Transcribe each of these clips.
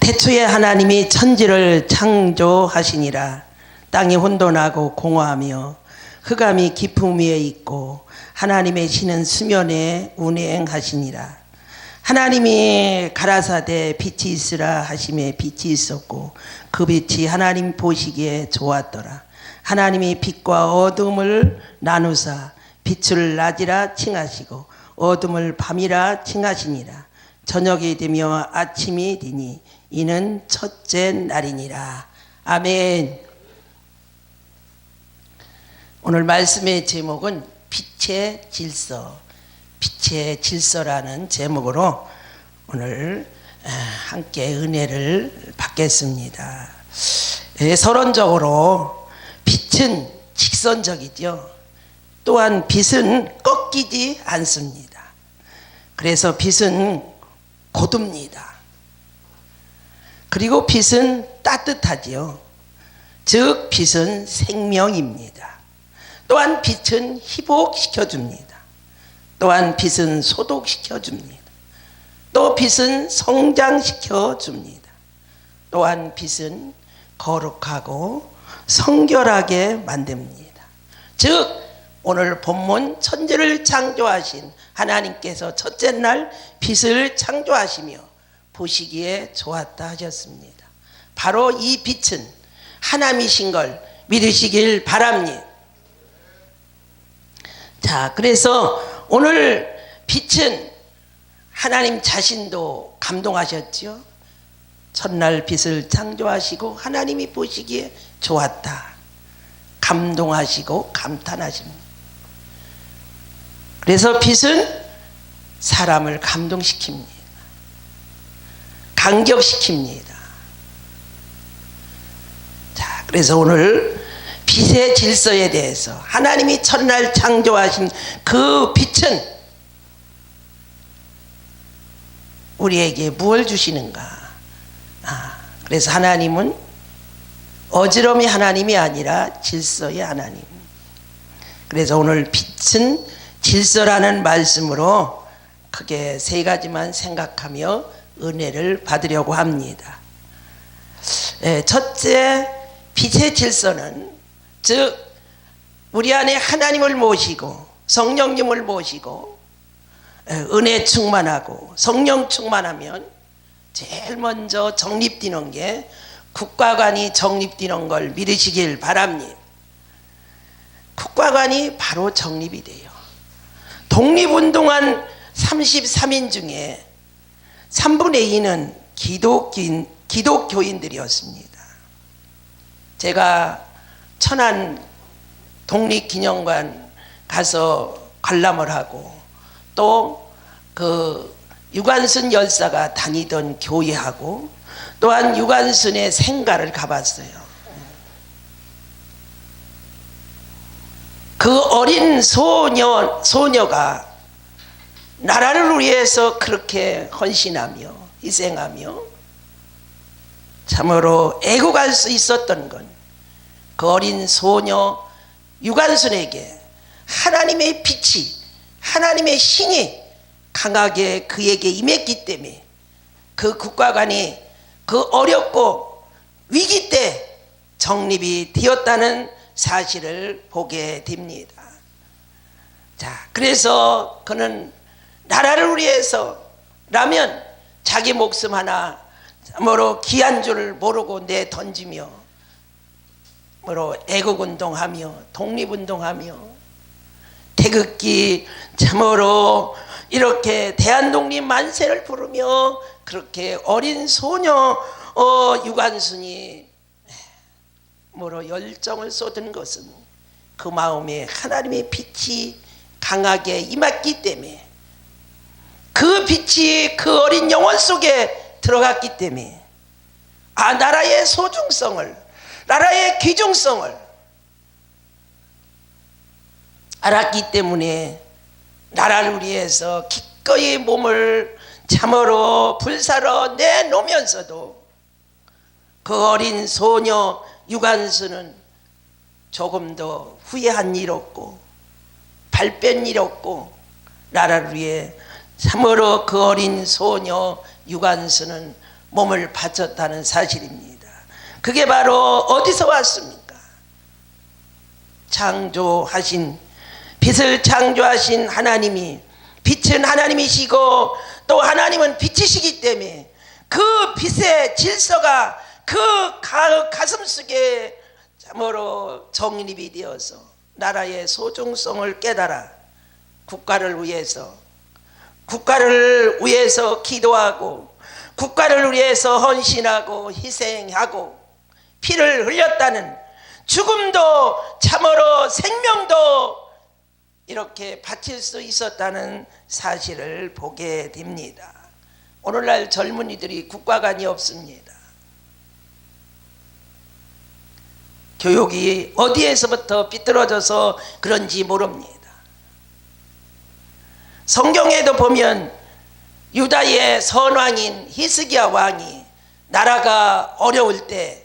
태초에 하나님이 천지를 창조하시니라. 땅이 혼돈하고 공허하며 흑암이 깊음 위에 있고 하나님의 신은 수면에 운행하시니라. 하나님이 가라사대 빛이 있으라 하심에 빛이 있었고 그 빛이 하나님 보시기에 좋았더라. 하나님이 빛과 어둠을 나누사 빛을 낮이라 칭하시고 어둠을 밤이라 칭하시니라. 저녁이 되며 아침이 되니 이는 첫째 날이니라. 아멘. 오늘 말씀의 제목은 빛의 질서, 빛의 질서라는 제목으로 오늘 함께 은혜를 받겠습니다. 서론적으로 빛은 직선적이죠. 또한 빛은 꺾이지 않습니다. 그래서 빛은 고둡니다. 그리고 빛은 따뜻하지요. 즉 빛은 생명입니다. 또한 빛은 희복시켜줍니다. 또한 빛은 소독시켜줍니다. 또 빛은 성장시켜줍니다. 또한 빛은 거룩하고 성결하게 만듭니다. 즉 오늘 본문 천지를 창조하신 하나님께서 첫째 날 빛을 창조하시며 보시기에 좋았다 하셨습니다. 바로 이 빛은 하나님이신 걸 믿으시길 바랍니다. 자, 그래서 오늘 빛은 하나님 자신도 감동하셨죠. 첫날 빛을 창조하시고 하나님이 보시기에 좋았다. 감동하시고 감탄하십니다. 그래서 빛은 사람을 감동시킵니다. 감격시킵니다. 자, 그래서 오늘 빛의 질서에 대해서 하나님이 첫날 창조하신 그 빛은 우리에게 무엇을 주시는가? 그래서 하나님은 어지러움의 하나님이 아니라 질서의 하나님. 그래서 오늘 빛은 질서라는 말씀으로 크게 세 가지만 생각하며 은혜를 받으려고 합니다. 첫째, 빛의 질서는 즉 우리 안에 하나님을 모시고 성령님을 모시고 은혜 충만하고 성령 충만하면 제일 먼저 정립되는 게 국가관이 정립되는 걸 믿으시길 바랍니다. 국가관이 바로 정립이 돼요. 독립운동한 33인 중에 3분의 2는 기독교인들이었습니다. 제가 천안 독립기념관 가서 관람을 하고 또 그 유관순 열사가 다니던 교회하고 또한 유관순의 생가를 가봤어요. 그 어린 소녀가 나라를 위해서 그렇게 헌신하며 희생하며 참으로 애국할 수 있었던 건 그 어린 소녀 유관순에게 하나님의 빛이 하나님의 신이 강하게 그에게 임했기 때문에 그 국가관이 그 어렵고 위기 때 정립이 되었다는 사실을 보게 됩니다. 자, 그래서 그는 나라를 위해서라면 자기 목숨 하나 뭐로 귀한 줄 모르고 내 던지며 뭐로 애국운동하며 독립운동하며 태극기 참으로 이렇게 대한독립 만세를 부르며 그렇게 어린 소녀 유관순이 뭐로 열정을 쏟은 것은 그 마음에 하나님의 빛이 강하게 임했기 때문에 그 빛이 그 어린 영혼 속에 들어갔기 때문에 나라의 소중성을 나라의 귀중성을 알았기 때문에 나라를 위해서 기꺼이 몸을 참으로 불사러 내놓으면서도 그 어린 소녀 유관순은 조금도 후회한 일 없고 발뺀 일 없고 나라를 위해 참으로 그 어린 소녀 유관순은 몸을 바쳤다는 사실입니다. 그게 바로 어디서 왔습니까? 창조하신, 빛을 창조하신 하나님이, 빛은 하나님이시고 또 하나님은 빛이시기 때문에 그 빛의 질서가 그 가슴 속에 참으로 정립이 되어서 나라의 소중성을 깨달아 국가를 위해서 기도하고 국가를 위해서 헌신하고 희생하고 피를 흘렸다는, 죽음도 참으로 생명도 이렇게 바칠 수 있었다는 사실을 보게 됩니다. 오늘날 젊은이들이 국가관이 없습니다. 교육이 어디에서부터 삐뚤어져서 그런지 모릅니다. 성경에도 보면 유다의 선왕인 히스기야 왕이 나라가 어려울 때,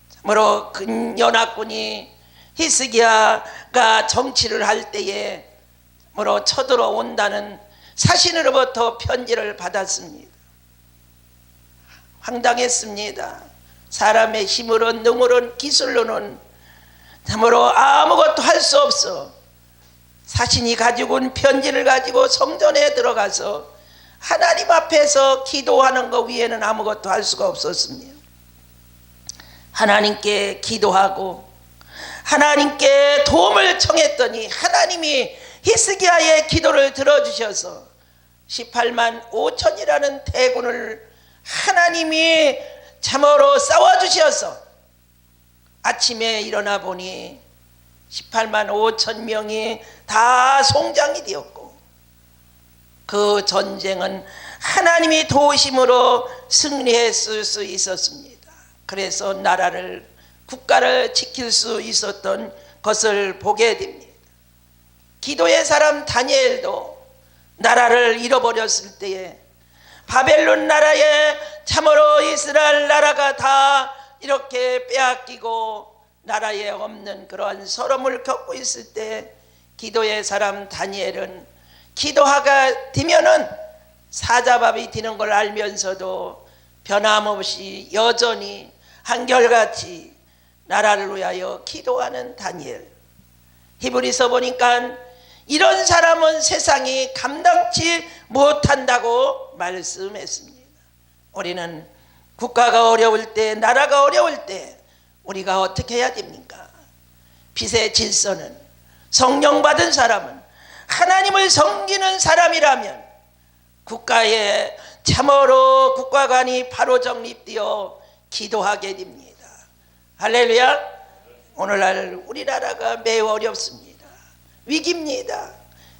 참으로 근연합군이 히스기야가 정치를 할 때에 참으로 쳐들어온다는 사신으로부터 편지를 받았습니다. 황당했습니다. 사람의 힘으로는, 능으로는, 기술로는 참으로 아무것도 할 수 없어. 사신이 가지고 온 편지를 가지고 성전에 들어가서 하나님 앞에서 기도하는 것 외에는 아무것도 할 수가 없었습니다. 하나님께 기도하고 하나님께 도움을 청했더니 하나님이 히스기야의 기도를 들어주셔서 18만 5천이라는 대군을 하나님이 참으로 싸워주셔서 아침에 일어나 보니 18만 5천 명이 다 송장이 되었고, 그 전쟁은 하나님이 도우심으로 승리했을 수 있었습니다. 그래서 국가를 지킬 수 있었던 것을 보게 됩니다. 기도의 사람 다니엘도 나라를 잃어버렸을 때에 바벨론 나라에 참으로 이스라엘 나라가 다 이렇게 빼앗기고 나라에 없는 그러한 서름을 겪고 있을 때 기도의 사람 다니엘은 기도하가 되면은 사자밥이 되는 걸 알면서도 변함없이 여전히 한결같이 나라를 위하여 기도하는 다니엘. 히브리서 보니까 이런 사람은 세상이 감당치 못한다고 말씀했습니다. 우리는 국가가 어려울 때, 나라가 어려울 때 우리가 어떻게 해야 됩니까? 빛의 질서는, 성령 받은 사람은, 하나님을 섬기는 사람이라면 국가에 참으로 국가관이 바로 정립되어 기도하게 됩니다. 할렐루야. 오늘날 우리나라가 매우 어렵습니다. 위기입니다.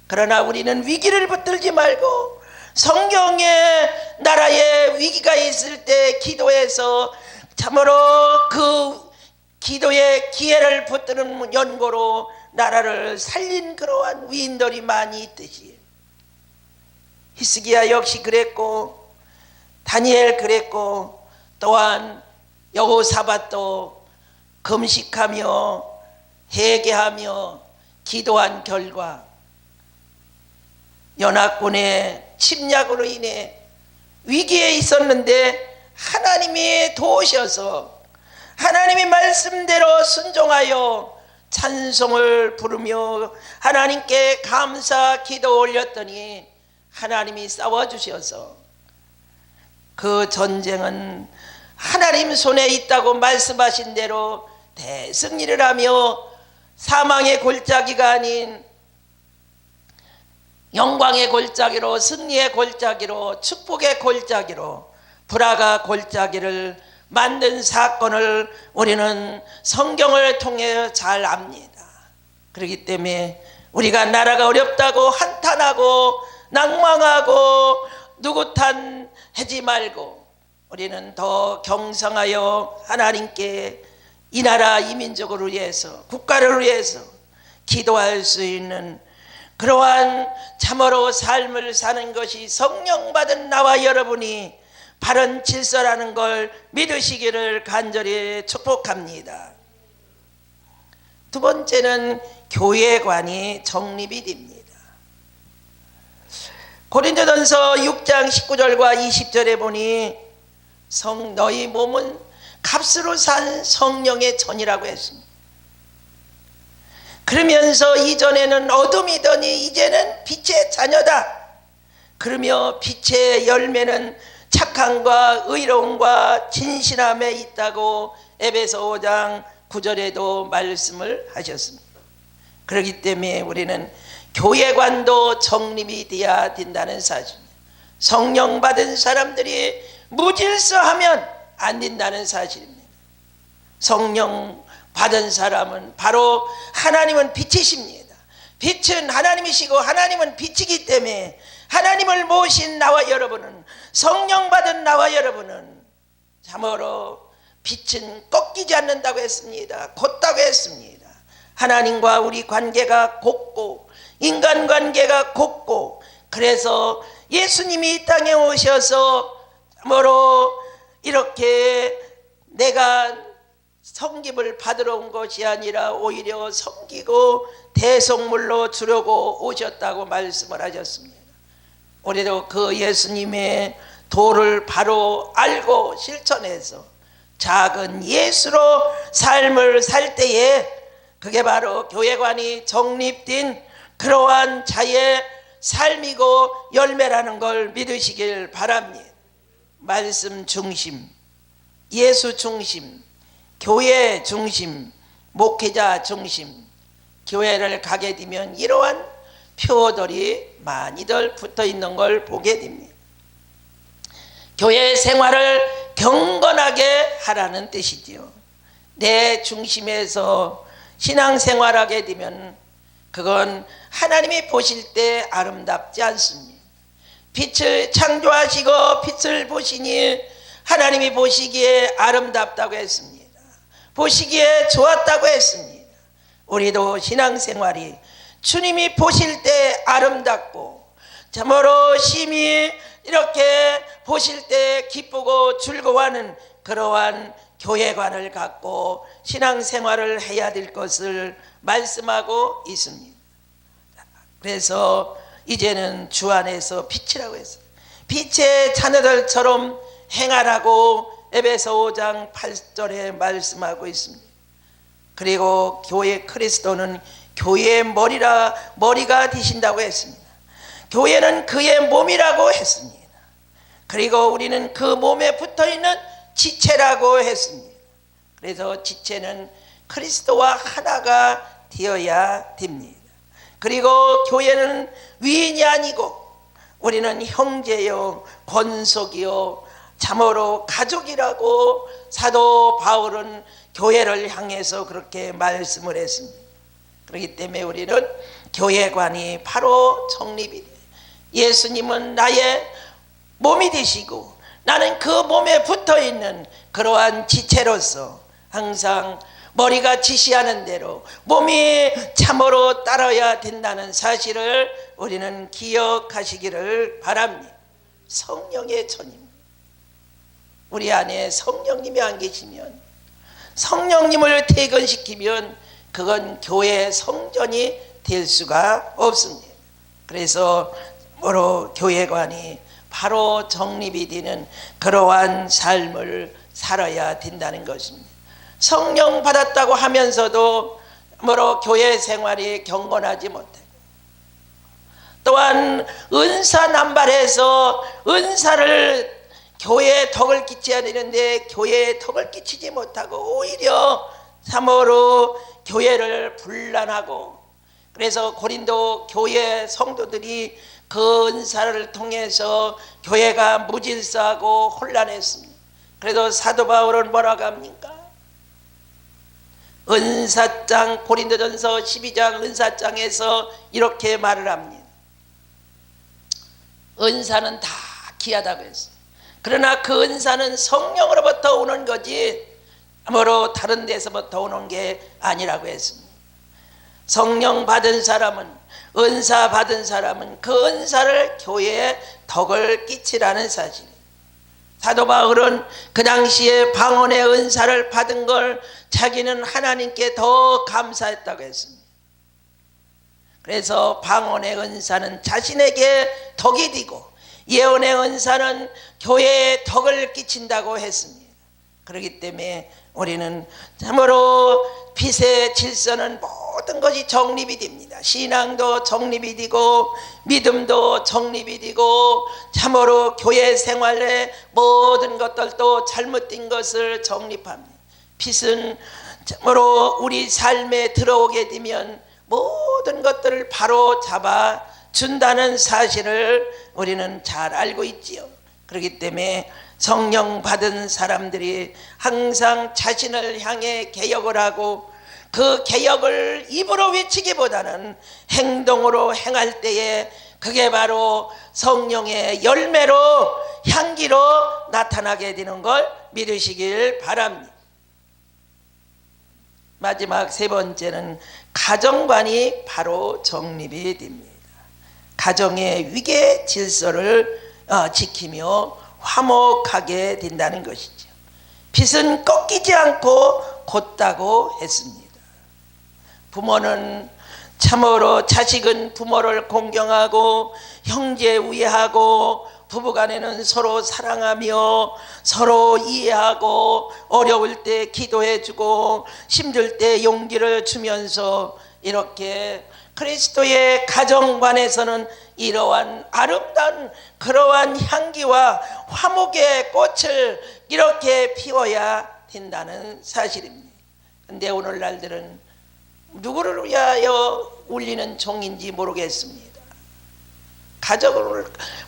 그러나 우리는 위기를 붙들지 말고 성경의 나라에 위기가 있을 때 기도해서 참으로 그 기도의 기회를 붙드는 연고로 나라를 살린 그러한 위인들이 많이 있듯이 히스기야 역시 그랬고 다니엘 그랬고 또한 여호사밧도 금식하며 회개하며 기도한 결과 연합군의 침략으로 인해 위기에 있었는데 하나님이 도우셔서 하나님의 말씀대로 순종하여 찬송을 부르며 하나님께 감사 기도 올렸더니 하나님이 싸워주셔서 그 전쟁은 하나님 손에 있다고 말씀하신 대로 대승리를 하며 사망의 골짜기가 아닌 영광의 골짜기로, 승리의 골짜기로, 축복의 골짜기로, 불화가 골짜기를 만든 사건을 우리는 성경을 통해 잘 압니다. 그렇기 때문에 우리가 나라가 어렵다고 한탄하고 낭망하고 누구 탓하지 말고 우리는 더 경성하여 하나님께 이 나라 이 민족을 위해서, 국가를 위해서 기도할 수 있는 그러한 참으로 삶을 사는 것이 성령 받은 나와 여러분이 바른 질서라는 걸 믿으시기를 간절히 축복합니다. 두 번째는 교회관이 정립이 됩니다. 고린도전서 6장 19절과 20절에 보니 너희 몸은 값으로 산 성령의 전이라고 했습니다. 그러면서 이전에는 어둠이더니 이제는 빛의 자녀다. 그러며 빛의 열매는 착함과 의로움과 진실함에 있다고 에베소 5장 9절에도 말씀을 하셨습니다. 그렇기 때문에 우리는 교회관도 정립이 되어야 된다는 사실입니다. 성령 받은 사람들이 무질서하면 안 된다는 사실입니다. 성령 받은 사람은 바로 하나님은 빛이십니다. 빛은 하나님이시고 하나님은 빛이기 때문에 하나님을 모신 나와 여러분은, 성령 받은 나와 여러분은 참으로 빛은 꺾이지 않는다고 했습니다. 곧다고 했습니다. 하나님과 우리 관계가 곧고 인간관계가 곧고, 그래서 예수님이 이 땅에 오셔서 참으로 이렇게 내가 섬김을 받으러 온 것이 아니라 오히려 섬기고 대속물로 주려고 오셨다고 말씀을 하셨습니다. 우리도 그 예수님의 도를 바로 알고 실천해서 작은 예수로 삶을 살 때에 그게 바로 교회관이 정립된 그러한 자의 삶이고 열매라는 걸 믿으시길 바랍니다. 말씀 중심, 예수 중심, 교회 중심, 목회자 중심, 교회를 가게 되면 이러한 표들이 많이들 붙어 있는 걸 보게 됩니다. 교회 생활을 경건하게 하라는 뜻이지요. 내 중심에서 신앙생활하게 되면 그건 하나님이 보실 때 아름답지 않습니다. 빛을 창조하시고 빛을 보시니 하나님이 보시기에 아름답다고 했습니다. 보시기에 좋았다고 했습니다. 우리도 신앙생활이 주님이 보실 때 아름답고 참으로 심히 이렇게 보실 때 기쁘고 즐거워하는 그러한 교회관을 갖고 신앙생활을 해야 될 것을 말씀하고 있습니다. 그래서 이제는 주 안에서 빛이라고 했어요. 빛의 자녀들처럼 행하라고 에베소 5장 8절에 말씀하고 있습니다. 그리고 교회 그리스도는 교회의 머리가 되신다고 했습니다. 교회는 그의 몸이라고 했습니다. 그리고 우리는 그 몸에 붙어있는 지체라고 했습니다. 그래서 지체는 그리스도와 하나가 되어야 됩니다. 그리고 교회는 위인이 아니고 우리는 형제요 권속이요 참으로 가족이라고 사도 바울은 교회를 향해서 그렇게 말씀을 했습니다. 그렇기 때문에 우리는 교회관이 바로 정립이 돼요. 예수님은 나의 몸이 되시고 나는 그 몸에 붙어있는 그러한 지체로서 항상 머리가 지시하는 대로 몸이 참으로 따라야 된다는 사실을 우리는 기억하시기를 바랍니다. 성령의 전입니다. 우리 안에 성령님이 안 계시면, 성령님을 퇴근시키면 그건 교회의 성전이 될 수가 없습니다. 그래서 바로 교회관이 바로 정립이 되는 그러한 삶을 살아야 된다는 것입니다. 성령 받았다고 하면서도 교회 생활이 경건하지 못하고, 또한 은사 남발해서 은사를 교회에 덕을 끼쳐야 되는데 교회에 덕을 끼치지 못하고 오히려 참으로 교회를 분란하고, 그래서 고린도 교회 성도들이 그 은사를 통해서 교회가 무질서하고 혼란했습니다. 그래도 사도 바울은 뭐라고 합니까? 은사장, 고린도전서 12장 은사장에서 이렇게 말을 합니다. 은사는 다 귀하다고 했어요. 그러나 그 은사는 성령으로부터 오는 거지 아무로 다른 데서부터 오는 게 아니라고 했습니다. 성령 받은 사람은, 은사 받은 사람은 그 은사를 교회에 덕을 끼치라는 사실. 사도 바울은 그 당시에 방언의 은사를 받은 걸 자기는 하나님께 더 감사했다고 했습니다. 그래서 방언의 은사는 자신에게 덕이 되고 예언의 은사는 교회에 덕을 끼친다고 했습니다. 그렇기 때문에 우리는 참으로 빛의 질서는 모든 것이 정립이 됩니다. 신앙도 정립이 되고 믿음도 정립이 되고 참으로 교회 생활의 모든 것들도 잘못된 것을 정립합니다. 빛은 참으로 우리 삶에 들어오게 되면 모든 것들을 바로 잡아 준다는 사실을 우리는 잘 알고 있지요. 그렇기 때문에 성령 받은 사람들이 항상 자신을 향해 개혁을 하고 그 개혁을 입으로 외치기보다는 행동으로 행할 때에 그게 바로 성령의 열매로 향기로 나타나게 되는 걸 믿으시길 바랍니다. 마지막 세 번째는 가정관이 바로 정립이 됩니다. 가정의 위계 질서를 지키며 화목하게 된다는 것이죠. 빛은 꺾이지 않고 곧다고 했습니다. 부모는 참으로 자식은 부모를 공경하고 형제 우애하고 부부간에는 서로 사랑하며 서로 이해하고 어려울 때 기도해주고 힘들 때 용기를 주면서 이렇게 그리스도의 가정관에서는 이러한 아름다운 그러한 향기와 화목의 꽃을 이렇게 피워야 된다는 사실입니다. 그런데 오늘날들은 누구를 위하여 울리는 종인지 모르겠습니다.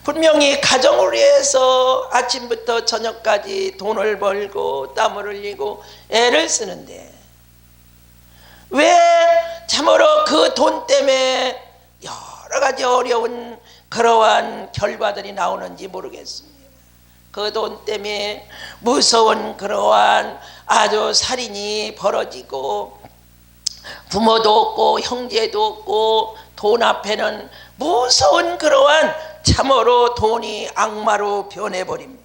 분명히 가정을 위해서 아침부터 저녁까지 돈을 벌고 땀을 흘리고 애를 쓰는데 왜 참으로 그 돈 때문에 여러 가지 어려운 그러한 결과들이 나오는지 모르겠습니다. 그 돈 때문에 무서운 그러한 아주 살인이 벌어지고 부모도 없고 형제도 없고 돈 앞에는 무서운 그러한 참으로 돈이 악마로 변해버립니다.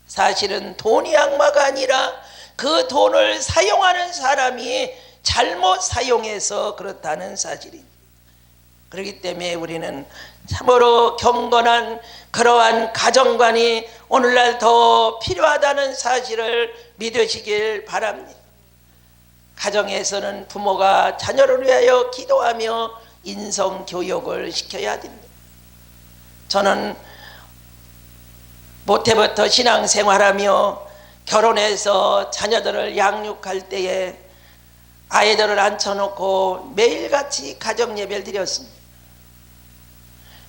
사실은 돈이 악마가 아니라 그 돈을 사용하는 사람이 잘못 사용해서 그렇다는 사실입니다. 그렇기 때문에 우리는 참으로 경건한 그러한 가정관이 오늘날 더 필요하다는 사실을 믿으시길 바랍니다. 가정에서는 부모가 자녀를 위하여 기도하며 인성교육을 시켜야 됩니다. 저는 모태부터 신앙생활하며 결혼해서 자녀들을 양육할 때에 아이들을 앉혀놓고 매일같이 가정예배를 드렸습니다.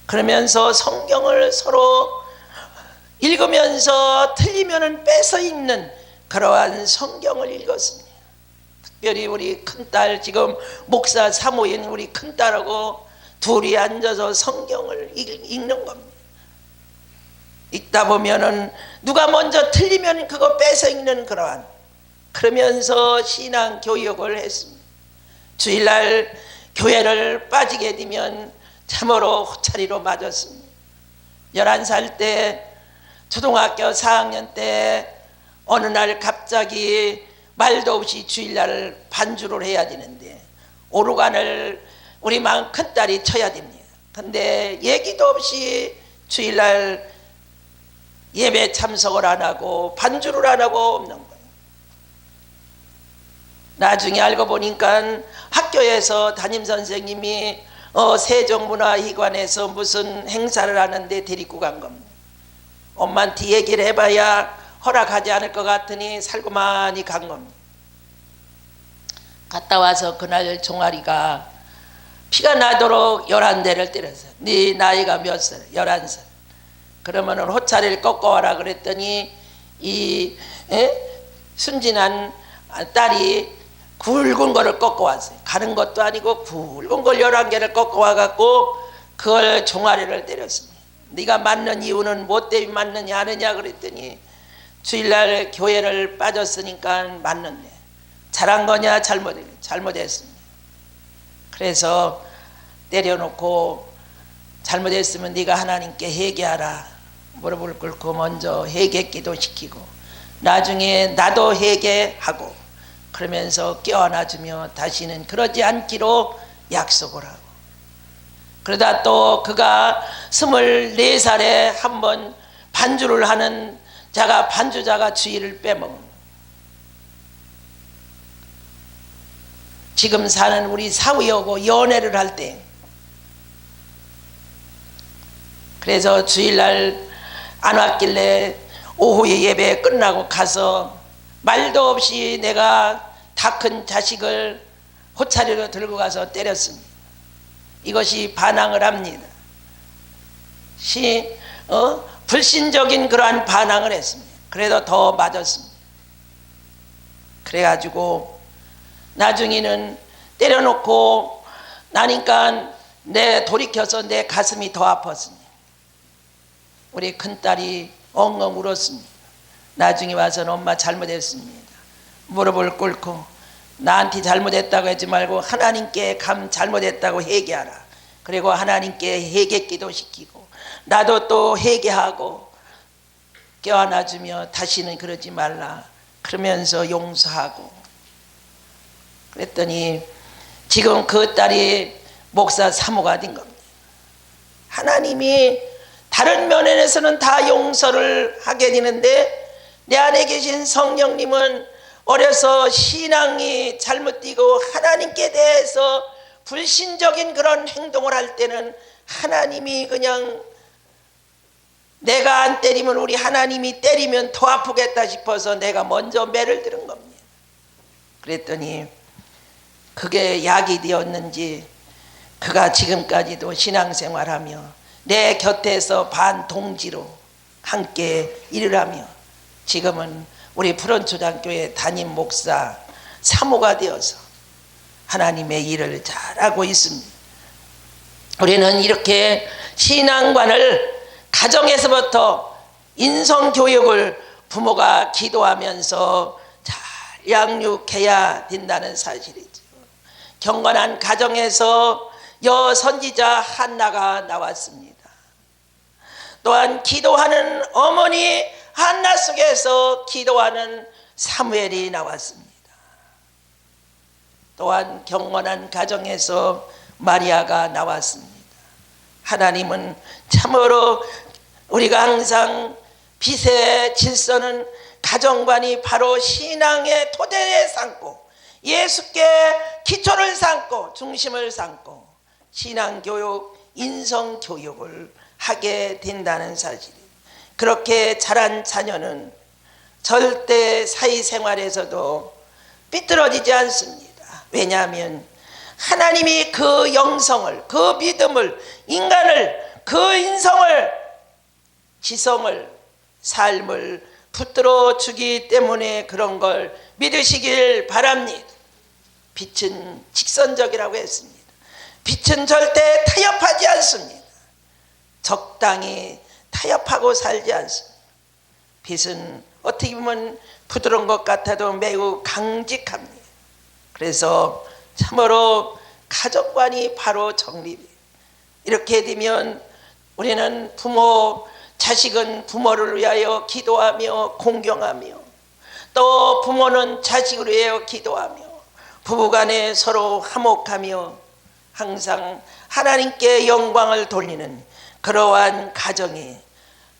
그러면서 성경을 서로 읽으면서 틀리면 뺏어 읽는 그러한 성경을 읽었습니다. 특별히 우리 큰딸 지금 목사 사모인 우리 큰딸하고 둘이 앉아서 성경을 읽는 겁니다. 읽다 보면은 누가 먼저 틀리면 그거 뺏어 읽는 그러면서 신앙 교육을 했습니다. 주일날 교회를 빠지게 되면 참으로 호차리로 맞았습니다. 11살 때 초등학교 4학년 때 어느 날 갑자기 말도 없이 주일날 반주를 해야 되는데 오르간을 우리 큰딸이 쳐야 됩니다. 근데 얘기도 없이 주일날 예배 참석을 안 하고 반주를 안 하고 없는 거예요. 나중에 알고 보니까 학교에서 담임선생님이 세종문화회관에서 무슨 행사를 하는데 데리고 간 겁니다. 엄마한테 얘기를 해봐야 허락하지 않을 것 같으니 살고만이 간 겁니다. 갔다 와서 그날 종아리가 피가 나도록 11대를 때렸어요. 네 나이가 몇 살? 11살. 그러면은 호차리를 꺾어와라 그랬더니 이 순진한 딸이 굵은 거를 꺾어왔어요. 가는 것도 아니고 굵은 걸 11개를 꺾어와갖고 그걸 종아리를 때렸습니다. 네가 맞는 이유는 뭐 때문에 맞느냐 하느냐 그랬더니 주일날 교회를 빠졌으니까 맞는데 잘한 거냐 잘못했습니다. 그래서 때려놓고 잘못했으면 네가 하나님께 회개하라 무릎을 꿇고 먼저 회개 기도시키고 나중에 나도 회개하고 그러면서 껴안아주며 다시는 그러지 않기로 약속을 하고 그러다 또 그가 24살에 한번 반주를 하는 반주자가 주의를 빼먹은, 지금 사는 우리 사위하고 연애를 할 때, 그래서 주일날 안 왔길래 오후에 예배 끝나고 가서 말도 없이 내가 다 큰 자식을 호차리로 들고 가서 때렸습니다. 이것이 반항을 합니다. 불신적인 그러한 반항을 했습니다. 그래도 더 맞았습니다. 그래가지고 나중에는 때려놓고 나니까 돌이켜서 내 가슴이 더 아팠습니다. 우리 큰딸이 엉엉 울었습니다. 나중에 와서는 엄마 잘못했습니다. 무릎을 꿇고 나한테 잘못했다고 하지 말고 하나님께 잘못했다고 회개하라. 그리고 하나님께 회개 기도시키고 나도 또 회개하고 껴안아주며 다시는 그러지 말라 그러면서 용서하고 그랬더니 지금 그 딸이 목사 사모가 된 겁니다. 하나님이 다른 면에서는 다 용서를 하게 되는데 내 안에 계신 성령님은 어려서 신앙이 잘못되고 하나님께 대해서 불신적인 그런 행동을 할 때는 하나님이 그냥 내가 안 때리면 우리 하나님이 때리면 더 아프겠다 싶어서 내가 먼저 매를 들은 겁니다. 그랬더니 그게 약이 되었는지 그가 지금까지도 신앙생활하며 내 곁에서 반동지로 함께 일을 하며 지금은 우리 푸른초장교회 담임 목사 사모가 되어서 하나님의 일을 잘하고 있습니다. 우리는 이렇게 신앙관을 가정에서부터 인성교육을 부모가 기도하면서 잘 양육해야 된다는 사실이죠. 경건한 가정에서 여선지자 한나가 나왔습니다. 또한 기도하는 어머니 한나 속에서 기도하는 사무엘이 나왔습니다. 또한 경건한 가정에서 마리아가 나왔습니다. 하나님은 참으로 우리가 항상 빛의 질서는 가정관이 바로 신앙의 토대에 삼고 예수께 기초를 삼고 중심을 삼고 신앙교육, 인성교육을 하게 된다는 사실이에요. 그렇게 자란 자녀는 절대 사회생활에서도 삐뚤어지지 않습니다. 왜냐하면 하나님이 그 영성을, 그 믿음을, 인간을, 그 인성을, 지성을, 삶을 붙들어 주기 때문에 그런 걸 믿으시길 바랍니다. 빛은 직선적이라고 했습니다. 빛은 절대 타협하지 않습니다. 적당히 타협하고 살지 않습니다. 빛은 어떻게 보면 부드러운 것 같아도 매우 강직합니다. 그래서 참으로 가정관이 바로 정립이에요. 이렇게 되면 우리는 자식은 부모를 위하여 기도하며 공경하며 또 부모는 자식을 위하여 기도하며 부부간에 서로 화목하며 항상 하나님께 영광을 돌리는 그러한 가정이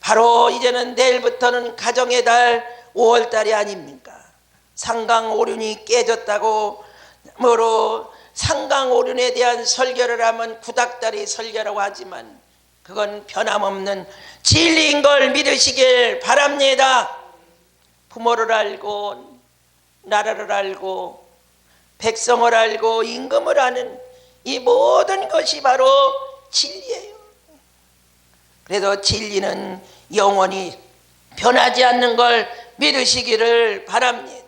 바로 이제는 내일부터는 가정의 달 5월달이 아닙니까? 상강오륜이 깨졌다고 뭐로 상강오륜에 대한 설교를 하면 구닥다리 설교라고 하지만 그건 변함없는 진리인 걸 믿으시길 바랍니다. 부모를 알고 나라를 알고 백성을 알고 임금을 아는 이 모든 것이 바로 진리예요. 그래도 진리는 영원히 변하지 않는 걸 믿으시기를 바랍니다.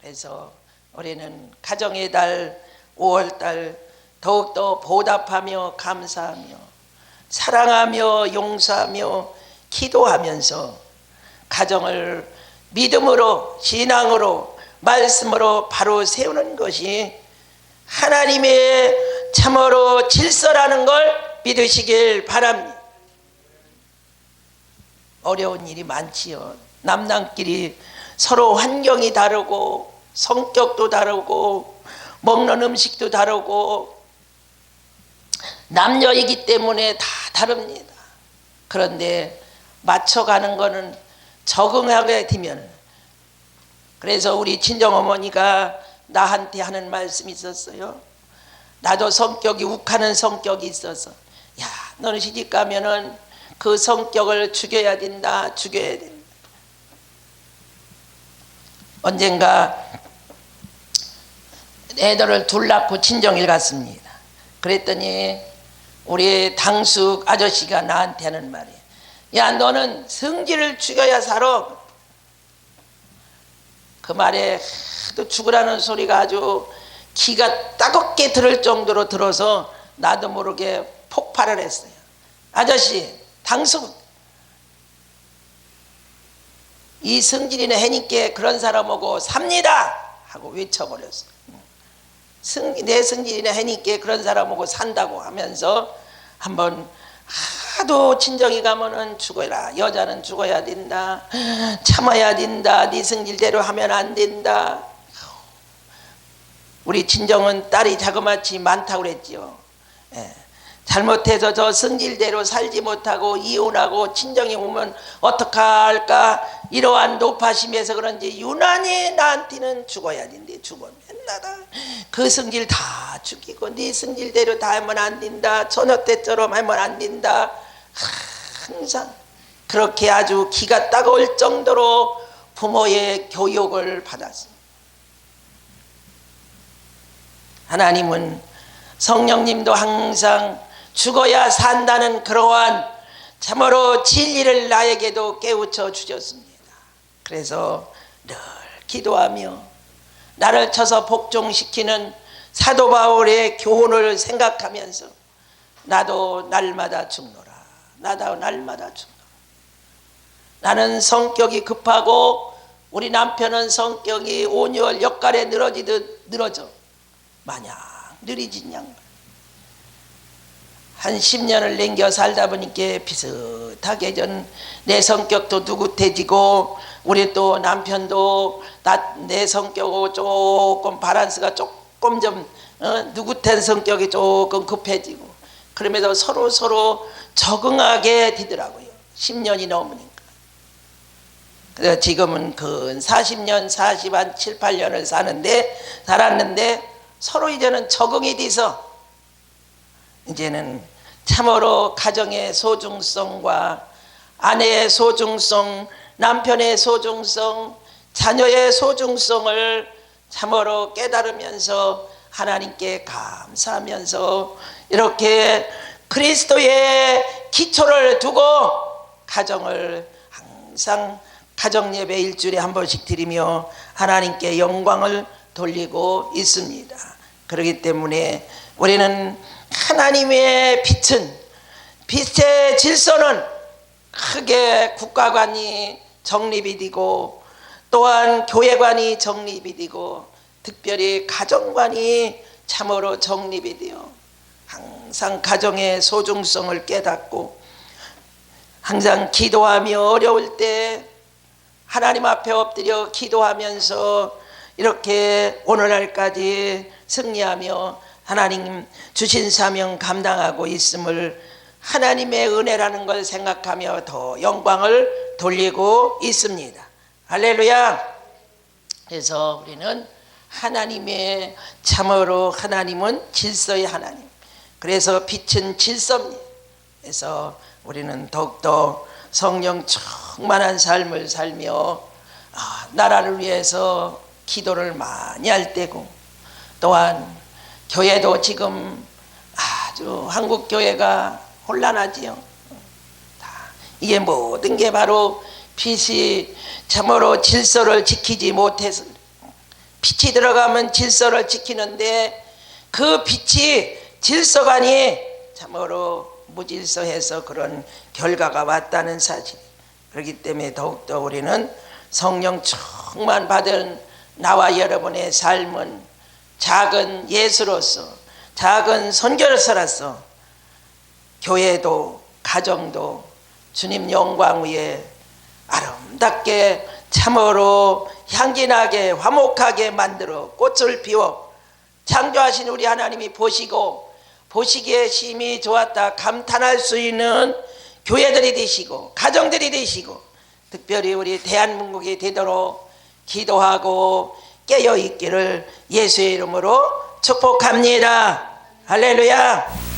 그래서 우리는 가정의 달 5월달 더욱더 보답하며 감사하며 사랑하며 용서하며 기도하면서 가정을 믿음으로 신앙으로 말씀으로 바로 세우는 것이 하나님의 참으로 질서라는 걸 믿으시길 바랍니다. 어려운 일이 많지요. 남남끼리 서로 환경이 다르고 성격도 다르고 먹는 음식도 다르고 남녀이기 때문에 다 다릅니다. 그런데 맞춰가는 거는 적응하게 되면, 그래서 우리 친정어머니가 나한테 하는 말씀이 있었어요. 나도 성격이 욱하는 성격이 있어서, 야, 너는 시집 가면은 그 성격을 죽여야 된다, 죽여야 된다. 언젠가 애들을 둘 낳고 친정일 갔습니다. 그랬더니 우리 당숙 아저씨가 나한테 하는 말이에요. 야, 너는 성질을 죽여야 살아. 그 말에 또 죽으라는 소리가 아주 기가 따갑게 들을 정도로 들어서 나도 모르게 폭발을 했어요. 아저씨, 당숙, 이 성질이나 해니께 그런 사람하고 삽니다 하고 외쳐버렸어요. 내 성질이나 해니께 그런 사람하고 산다고 하면서 한번 하도 친정에 가면은 죽어라, 여자는 죽어야 된다, 참아야 된다, 네 성질대로 하면 안 된다. 우리 친정은 딸이 자그마치 많다고 그랬지요. 예. 잘못해서 저 성질대로 살지 못하고 이혼하고 친정에 오면 어떡할까, 이러한 높아심에서 그런지 유난히 나한테는 죽어야 된대. 죽어 맨날 그 성질 다 죽이고 네 성질대로 다 하면 안 된다, 처녀 때처럼 하면 안 된다. 항상 그렇게 아주 기가 따가울 정도로 부모의 교육을 받았습니다. 하나님은, 성령님도 항상 죽어야 산다는 그러한 참으로 진리를 나에게도 깨우쳐 주셨습니다. 그래서 늘 기도하며 나를 쳐서 복종시키는 사도 바울의 교훈을 생각하면서 나도 날마다 죽노라, 나도 날마다 죽노라. 나는 성격이 급하고 우리 남편은 성격이 온유월 역갈에 늘어지듯 늘어져 마냥 느리진 양반. 한 10년을 남겨 살다 보니까 비슷하게 내 성격도 누긋해지고 우리 또 남편도 내 성격하고 조금 바란스가 조금 좀 누긋한 성격이 조금 급해지고, 그러면서 서로 적응하게 되더라고요. 10년이 넘으니까. 그래서 지금은 근 40년, 7, 8년을 살았는데 서로 이제는 적응이 돼서 이제는 참으로 가정의 소중성과 아내의 소중성, 남편의 소중성, 자녀의 소중성을 참으로 깨달으면서 하나님께 감사하면서 이렇게 그리스도의 기초를 두고 가정을 항상 가정 예배 일주일에 한 번씩 드리며 하나님께 영광을 돌리고 있습니다. 그렇기 때문에 우리는 하나님의 빛의 질서는 크게 국가관이 정립이 되고 또한 교회관이 정립이 되고 특별히 가정관이 참으로 정립이 되어 항상 가정의 소중성을 깨닫고 항상 기도하며 어려울 때 하나님 앞에 엎드려 기도하면서 이렇게 오늘날까지 승리하며 하나님 주신 사명 감당하고 있음을 하나님의 은혜라는 걸 생각하며 더 영광을 돌리고 있습니다. 할렐루야. 그래서 우리는 하나님의, 참으로 하나님은 질서의 하나님, 그래서 빛은 질서입니다. 그래서 우리는 더욱더 성령 충만한 삶을 살며 나라를 위해서 기도를 많이 할 때고, 또한 교회도 지금 아주 한국 교회가 혼란하지요. 이게 모든 게 바로 빛이 참으로 질서를 지키지 못해서, 빛이 들어가면 질서를 지키는데 그 빛이 질서관이 참으로 무질서해서 그런 결과가 왔다는 사실. 그렇기 때문에 더욱더 우리는 성령 충만 받은 나와 여러분의 삶은 작은 예수로서, 작은 선교사로서 교회도 가정도 주님 영광 위에 아름답게 참으로 향기나게 화목하게 만들어 꽃을 피워 창조하신 우리 하나님이 보시고 보시기에 심히 좋았다 감탄할 수 있는 교회들이 되시고 가정들이 되시고 특별히 우리 대한민국이 되도록 기도하고 깨어있기를 예수의 이름으로 축복합니다. 할렐루야.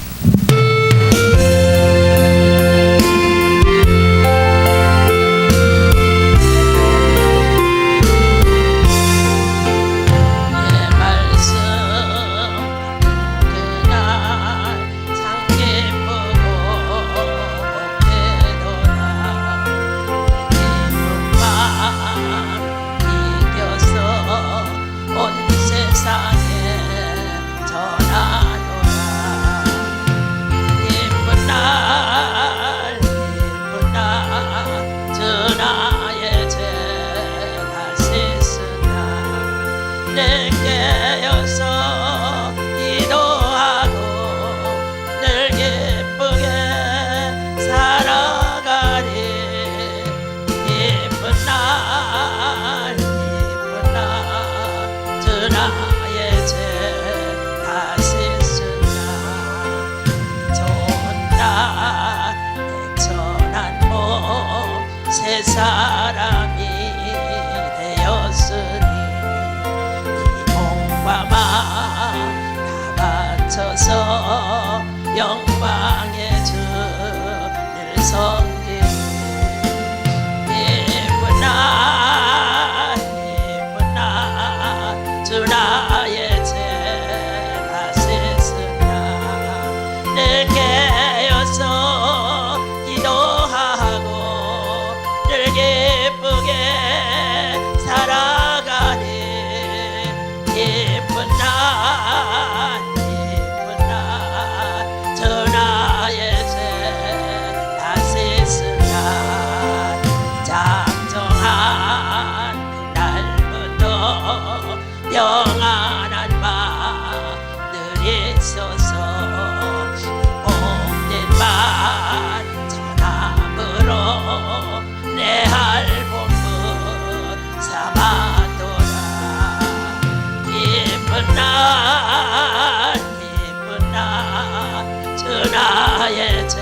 새 사람이 되었으니 이 몸과 마음 다 바쳐서 영광의 주를 섬기리. 이쁘나 이쁘나 주 나의 죄 다 씻으나 늘 깨어서 기도하고 늘 기쁘게 살아가니 이쁜 날 이쁜 날 저 나의 죄 다 씻은 날 작정한 그날부터 평안한 밤 늘 있어서 옥된 밭 전함으로 내 할복을 삼아도라. 이쁜 날 주 나의 죄